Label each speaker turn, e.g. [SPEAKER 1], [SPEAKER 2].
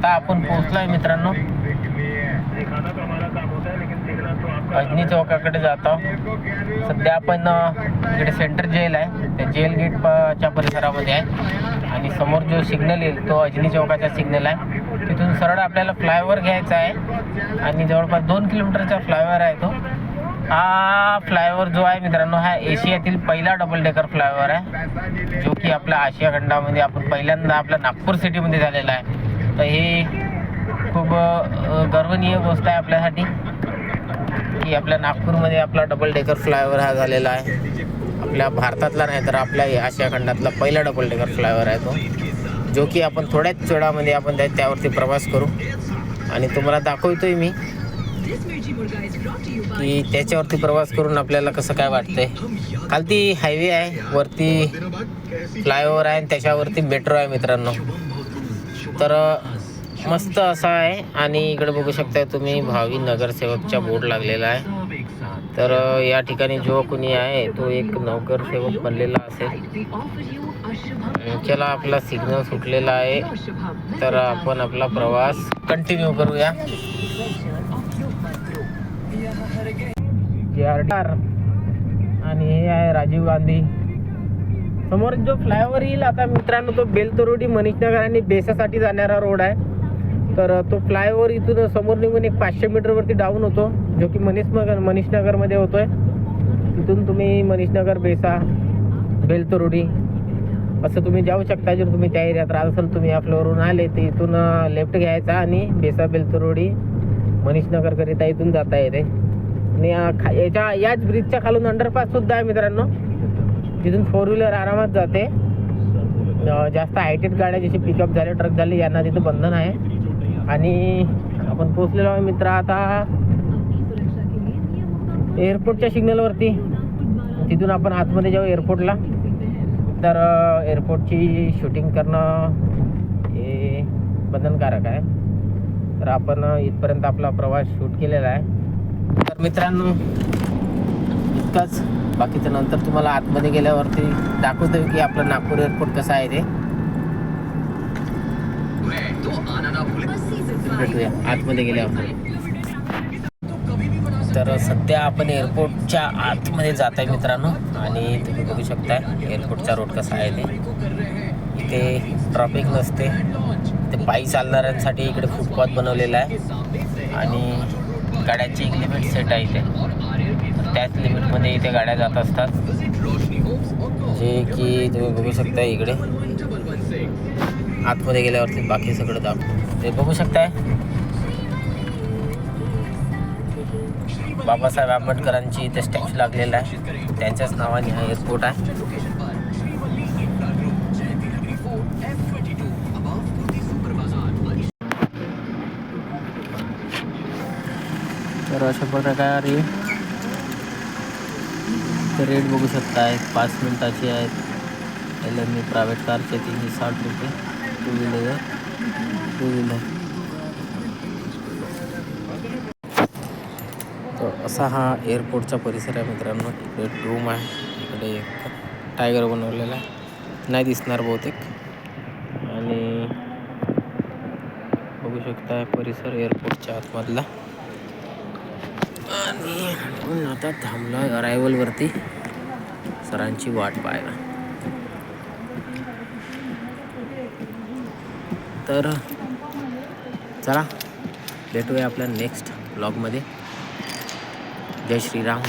[SPEAKER 1] आता आपण पोहोचलोय मित्रांनो अजनी चौकाकडे जातो. सध्या आपण इकडे सेंट्रल जेल आहे, त्या जेल गेटच्या परिसरामध्ये आहे आणि समोर जो सिग्नल येईल तो अजनी चौकाचा सिग्नल आहे. तिथून सरळ आपल्याला फ्लायओव्हर घ्यायचा आहे आणि जवळपास 2 किलोमीटरचा फ्लायओव्हर आहे तो. हा फ्लायओव्हर जो आहे मित्रांनो हा एशियातील पहिला डबल डेकर फ्लायओव्हर आहे, जो की आपल्या आशिया खंडामध्ये आपण पहिल्यांदा आपल्या नागपूर सिटीमध्ये झालेला आहे. तर हे खूप गर्वनीय गोष्ट आहे आपल्यासाठी की आपल्या नागपूरमध्ये आपला डबल डेकर फ्लायओव्हर हा झालेला आहे. आपल्या भारतातला नाही तर आपल्या आशिया खंडातला पहिला डबल डेकर फ्लायओव्हर आहे तो, जो की आपण थोड्याच वेळामध्ये आपण त्यावरती प्रवास करू आणि तुम्हाला दाखवतोय मी की त्याच्यावरती प्रवास करून आपल्याला कसं काय वाटतंय. खालती हायवे आहे, वरती फ्लायओव्हर आहे आणि त्याच्यावरती मेट्रो आहे मित्रांनो. तर मस्त असा आहे आणि इकडे बघू शकता तुम्ही भावी नगरसेवकचा बोर्ड लागलेला आहे. तर या ठिकाणी जो कोणी आहे तो एक नगरसेवक बनलेला असेल. चला आपला सिग्नल सुटलेला आहे तर आपण आपला प्रवास कंटिन्यू करूया. आणि हे आहे राजीव गांधी. समोर जो फ्लायओव्हर येईल आता मित्रांनो तो बेलतरोडी मनीषनगर आणि बेसासाठी जाणारा रोड आहे. तर तो फ्लायओव्हर इथून समोर निघून एक 500 मीटरवरती डाऊन होतो, जो की मनीषनगरमध्ये होतोय. तिथून तुम्ही मनीषनगर, बेसा, बेलतरोडी असं तुम्ही जाऊ शकता. जर तुम्ही त्या एरियात राहत असाल, तुम्ही या फ्लोअरवरून आले तर इथून लेफ्ट घ्यायचा आणि बेसा, बेलतरोडी, मनीषनगरकरिता इथून जाता येते. आणि याच ब्रिजच्या खालून अंडरपास सुद्धा आहे मित्रांनो, तिथून 4 व्हीलर आरामात जाते. जास्त हायटेड गाड्या जसे पिकअप झाले, ट्रक झाले यांना तिथं बंधन आहे. आणि आपण पोहोचलेलो आहे मित्र आता एअरपोर्टच्या सिग्नलवरती. तिथून आपण आतमध्ये जाऊ एअरपोर्टला. तर एअरपोर्टची शूटिंग करणं हे बंधनकारक आहे. तर आपण इथपर्यंत आपला प्रवास शूट केलेला आहे. तर मित्रांनो इतकाच, बाकीचं नंतर तुम्हाला आतमध्ये गेल्यावरती दाखवतो की आपलं नागपूर एअरपोर्ट कसं आहे ते. भेटूया आतमध्ये गेल्यावर. तर सध्या आपण एअरपोर्टच्या आतमध्ये जात आहे मित्रांनो आणि तुम्ही बघू शकता एअरपोर्टचा रोड कसा आहे ते. इथे ट्रॅफिक नसते, ते पायी चालणाऱ्यांसाठी इकडे फुटपाथ बनवलेला आहे आणि गाड्यांची एक लिमिट सेट आहे इथे. त्याच लिमिटमध्ये इथे गाड्या जात असतात, जे की तुम्ही बघू शकता. इकडे आतमध्ये गेल्यावरती बाकी सगळं दाखवू ते बघू शकताय. बाबासाहेब आंबेडकरांची इथे स्टॅच्यू लागलेला आहे, त्यांच्याच नावाने हा एअरपोर्ट आहे. तर अशा प्रकारे रेट बघू शकताय. 5 मिनिटाची आहेत. मी प्रायव्हेट कारचे 360 रुपये, टू व्हीलर. तर असा हा एअरपोर्टचा परिसर आहे मित्रांनो. इकडे एक रूम आहे, इकडे एक टायगर बनवलेला आहे, नाही दिसणार बहुतेक. आणि बघू शकता परिसर एअरपोर्टच्या आतमधला. आणि आपण आता थांबलो आहे अरायवलवरती सरांची वाट पाहायला. तर चला भेटूया आपल्या नेक्स्ट ब्लॉगमध्ये. जय श्रीराम.